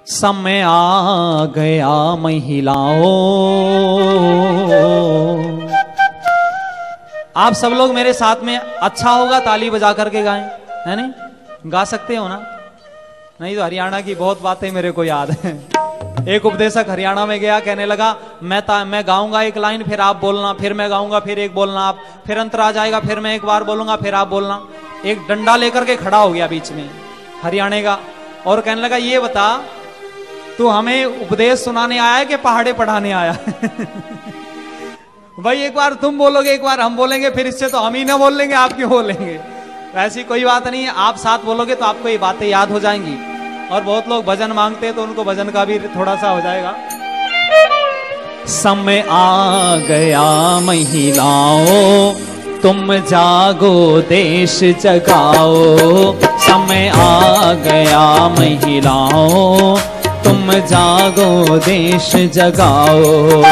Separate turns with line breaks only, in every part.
समय आ गया महिलाओं। आप सब लोग मेरे साथ में अच्छा होगा ताली बजा करके गाएं, है नहीं? गा सकते हो ना? नहीं तो हरियाणा की बहुत बातें मेरे को याद है। एक उपदेशक हरियाणा में गया, कहने लगा मैं गाऊंगा एक लाइन, फिर आप बोलना, फिर मैं गाऊंगा, फिर एक बोलना आप, फिर अंतर आ जाएगा, फिर मैं एक बार बोलूंगा, फिर आप बोलना। एक डंडा लेकर के खड़ा हो गया बीच में हरियाणा का और कहने लगा, ये बता तू हमें उपदेश सुनाने आया है कि पहाड़े पढ़ाने आया? भाई एक बार तुम बोलोगे, एक बार हम बोलेंगे, फिर इससे तो हम ही ना बोल लेंगे, आप क्यों बोलेंगे? ऐसी कोई बात नहीं है, आप साथ बोलोगे तो आपको ये बातें याद हो जाएंगी। और बहुत लोग भजन मांगते हैं तो उनको भजन का भी थोड़ा सा हो जाएगा। समय आ गया महिलाओं, तुम जागो देश जगाओ। समय आ गया महिलाओं, तुम जागो देश जगाओ।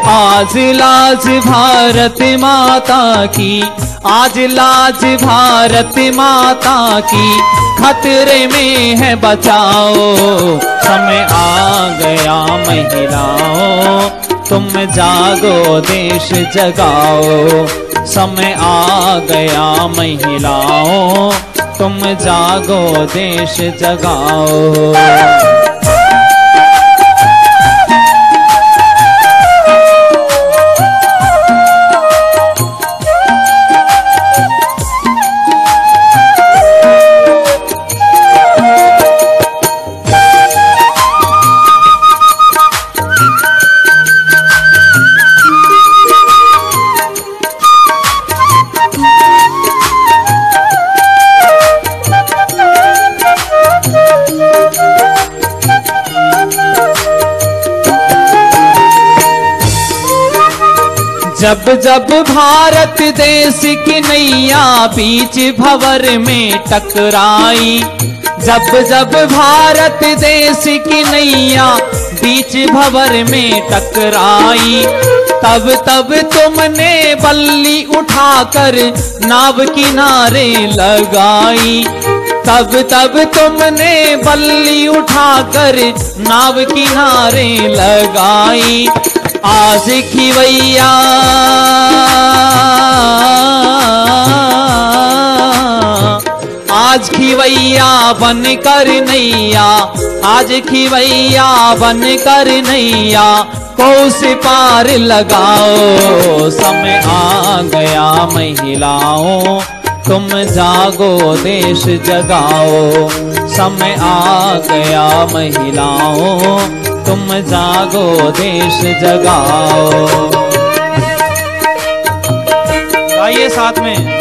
आज लाज भारत माता की, आज लाज भारत माता की, खतरे में है बचाओ। समय आ गया महिलाओं, तुम जागो देश जगाओ। समय आ गया महिलाओं, तुम जागो देश जगाओ। जब जब भारत देश की नैया बीच भंवर में टकराई, जब जब भारत देश की नैया बीच भंवर में टकराई, तब तब तुमने बल्ली उठाकर नाव किनारे लगाई। तब तब तुमने बल्ली उठाकर नाव किनारे लगाई। आज खिवैया आज खिवैया बन कर नैया, आज खिवैया बन कर नैया को से पार लगाओ। समय आ गया महिलाओं, तुम जागो देश जगाओ। समय आ गया महिलाओं, तुम जागो देश जगाओ। आइए साथ में।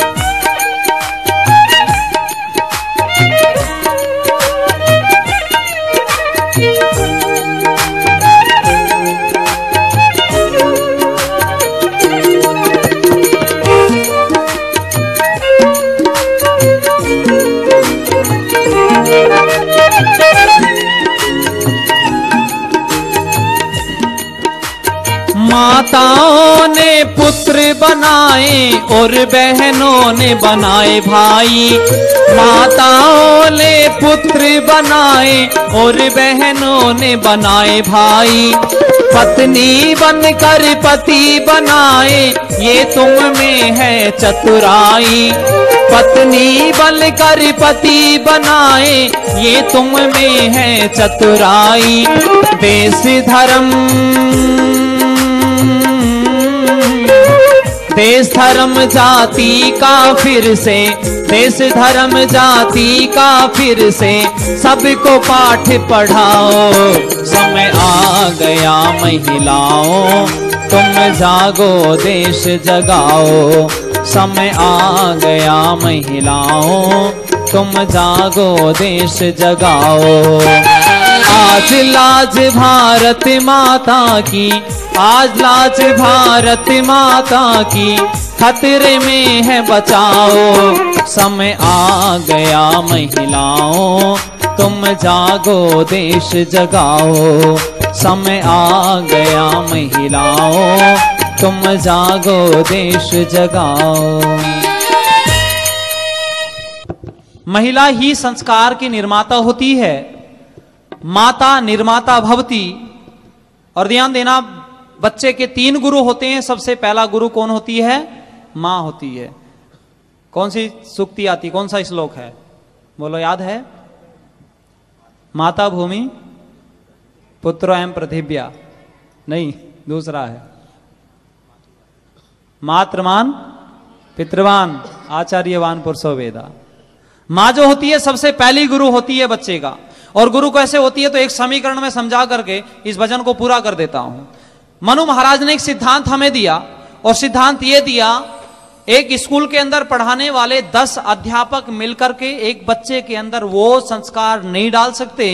माताओं ने पुत्र बनाए और बहनों ने बनाए भाई। माताओं ने पुत्र बनाए और बहनों ने बनाए भाई। पत्नी बनकर पति बनाए, ये तुम में है चतुराई। पत्नी बनकर पति बनाए, ये तुम में है चतुराई। देश धर्म देश धर्म जाति का फिर से, देश धर्म जाति का फिर से सबको पाठ पढ़ाओ। समय आ गया महिलाओं, तुम जागो देश जगाओ। समय आ गया महिलाओं, तुम जागो देश जगाओ। आज लाज भारत माता की, आज लाज भारत माता की, खतरे में है बचाओ। समय आ गया महिलाओं, तुम जागो देश जगाओ। समय आ गया महिलाओं, तुम जागो देश जगाओ। महिला ही संस्कार की निर्माता होती है। माता निर्माता भवती। और ध्यान देना, बच्चे के 3 गुरु होते हैं। सबसे पहला गुरु कौन होती है? मां होती है। कौन सी सूक्ति आती, कौन सा श्लोक है? बोलो, याद है? माता भूमि पुत्रो एवं पृथिव्या, नहीं, दूसरा है मातृमान पितृवान आचार्यवान पुरुषो वेदा। मां जो होती है सबसे पहली गुरु होती है बच्चे का। और गुरु कैसे होती है, तो एक समीकरण में समझा करके इस वचन को पूरा कर देता हूं। मनु महाराज ने एक सिद्धांत हमें दिया, और सिद्धांत यह दिया, एक स्कूल के अंदर पढ़ाने वाले 10 अध्यापक मिलकर के एक बच्चे के अंदर वो संस्कार नहीं डाल सकते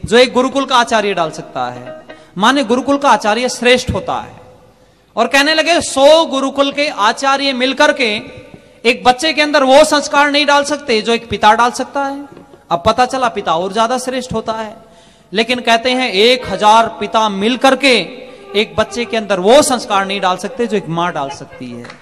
जो एक गुरुकुल का आचार्य डाल सकता है। माने गुरुकुल का आचार्य श्रेष्ठ होता है। और कहने लगे 100 गुरुकुल के आचार्य मिलकर के एक बच्चे के अंदर वो संस्कार नहीं डाल सकते जो एक पिता डाल सकता है। अब पता चला पिता और ज्यादा श्रेष्ठ होता है। लेकिन कहते हैं 1000 पिता मिलकर के एक बच्चे के अंदर वो संस्कार नहीं डाल सकते जो एक मां डाल सकती है।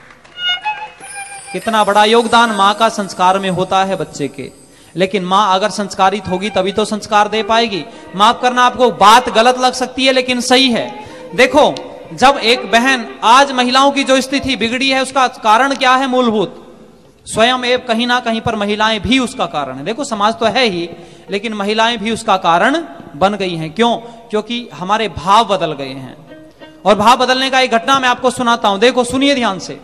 कितना बड़ा योगदान मां का संस्कार में होता है बच्चे के। लेकिन मां अगर संस्कारित होगी तभी तो संस्कार दे पाएगी। माफ करना, आपको बात गलत लग सकती है लेकिन सही है। देखो, जब एक बहन, आज महिलाओं की जो स्थिति बिगड़ी है उसका कारण क्या है? मूलभूत स्वयं एवं कहीं ना कहीं पर महिलाएं भी उसका कारण है। देखो, समाज तो है ही, लेकिन महिलाएं भी उसका कारण बन गई हैं। क्यों? क्योंकि हमारे भाव बदल गए हैं। और भाव बदलने का एक घटना मैं आपको सुनाता हूं। देखो, सुनिए ध्यान से।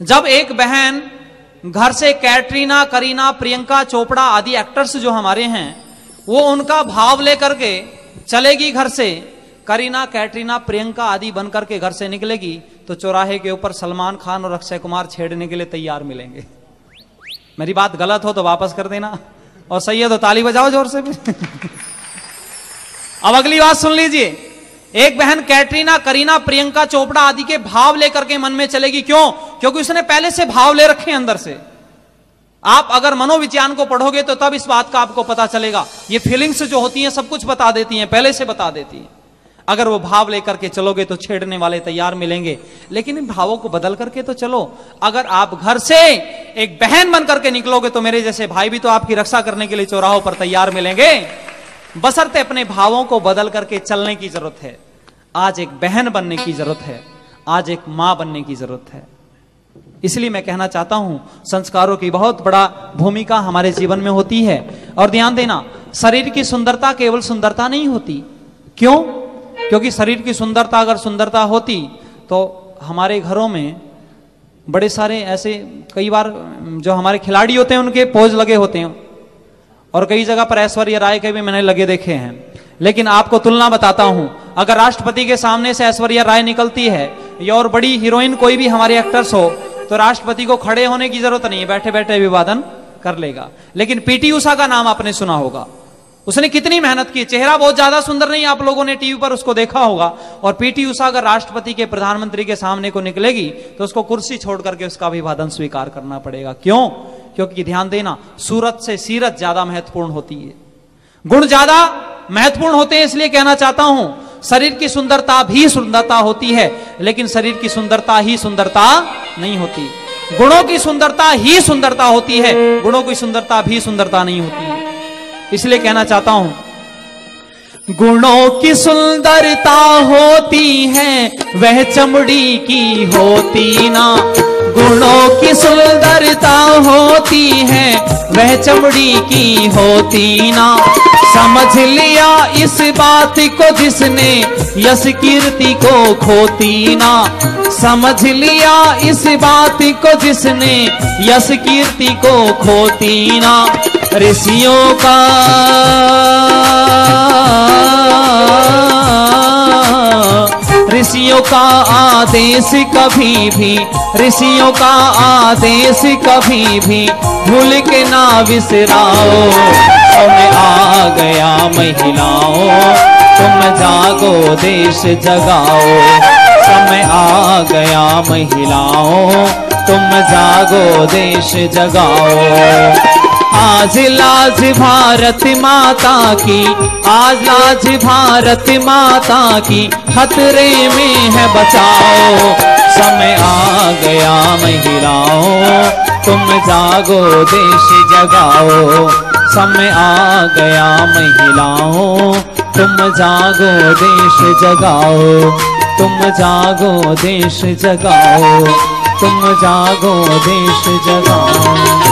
जब एक बहन घर से कैटरीना, करीना, प्रियंका चोपड़ा आदि एक्टर्स जो हमारे हैं, वो उनका भाव लेकर के चलेगी घर से, करीना, कैटरीना, प्रियंका आदि बनकर के घर से निकलेगी, तो चौराहे के ऊपर सलमान खान और अक्षय कुमार छेड़ने के लिए तैयार मिलेंगे। मेरी बात गलत हो तो वापस कर देना, और सही है तो ताली बजाओ जोर से। अब अगली बात सुन लीजिए। एक बहन कैटरीना, करीना, प्रियंका चोपड़ा आदि के भाव लेकर के मन में चलेगी। क्यों? क्योंकि उसने पहले से भाव ले रखे हैं अंदर से। आप अगर मनोविज्ञान को पढ़ोगे तो तब इस बात का आपको पता चलेगा। ये फीलिंग्स जो होती हैं सब कुछ बता देती हैं, पहले से बता देती हैं। अगर वो भाव लेकर के चलोगे तो छेड़ने वाले तैयार मिलेंगे। लेकिन इन भावों को बदल करके तो चलो। अगर आप घर से एक बहन बन करके निकलोगे तो मेरे जैसे भाई भी तो आपकी रक्षा करने के लिए चौराहों पर तैयार मिलेंगे। बशर्ते अपने भावों को बदल करके चलने की जरूरत है। आज एक बहन बनने की जरूरत है, आज एक मां बनने की जरूरत है। इसलिए मैं कहना चाहता हूं, संस्कारों की बहुत बड़ा भूमिका हमारे जीवन में होती है। और ध्यान देना, शरीर की सुंदरता केवल सुंदरता नहीं होती। क्यों? क्योंकि शरीर की सुंदरता अगर सुंदरता होती तो हमारे घरों में बड़े सारे ऐसे, कई बार जो हमारे खिलाड़ी होते हैं उनके पोज लगे होते हैं, और कई जगह पर ऐश्वर्या राय के भी मैंने लगे देखे हैं। लेकिन आपको तुलना बताता हूं, अगर राष्ट्रपति के सामने से ऐश्वर्या राय निकलती है या और बड़ी हीरोइन कोई भी हमारे एक्टर्स हो, तो राष्ट्रपति को खड़े होने की जरूरत नहीं है, बैठे बैठे अभिवादन कर लेगा। लेकिन पीटी उषा का नाम आपने सुना होगा। उसने कितनी मेहनत की। चेहरा बहुत ज्यादा सुंदर नहीं, आप लोगों ने टीवी पर उसको देखा होगा। और पीटी उषा अगर राष्ट्रपति के, प्रधानमंत्री के सामने को निकलेगी तो उसको कुर्सी छोड़ करके उसका अभिवादन स्वीकार करना पड़ेगा। क्यों? क्योंकि ध्यान देना, सूरत से सीरत ज्यादा महत्वपूर्ण होती है, गुण ज्यादा महत्वपूर्ण होते हैं। इसलिए कहना चाहता हूं, शरीर की सुंदरता भी सुंदरता होती है, लेकिन शरीर की सुंदरता ही सुंदरता नहीं होती। गुणों की सुंदरता ही सुंदरता होती है, गुणों की सुंदरता भी सुंदरता नहीं होती है। इसलिए कहना चाहता हूं, गुणों की सुंदरता होती है वह चमड़ी की होती ना। गुणों की सुंदरता होती है वह चमड़ी की होती ना। समझ लिया इस बात को जिसने यश कीर्ति को खोती ना। समझ लिया इस बात को जिसने यश कीर्ति को खोती ना। ऋषियों का ऋषियों का आदेश कभी भी, ऋषियों का आदेश कभी भी भूल के ना विसराओ। समय आ गया महिलाओं, तुम जागो देश जगाओ। समय आ गया महिलाओं, तुम जागो देश जगाओ। आज लाज भारत माता की, आज लाज भारत माता की खतरे में है, बचाओ। समय आ गया महिलाओं, तुम जागो देश जगाओ। समय आ गया महिलाओं, तुम जागो देश जगाओ, तुम जागो देश जगाओ, तुम जागो देश जगाओ।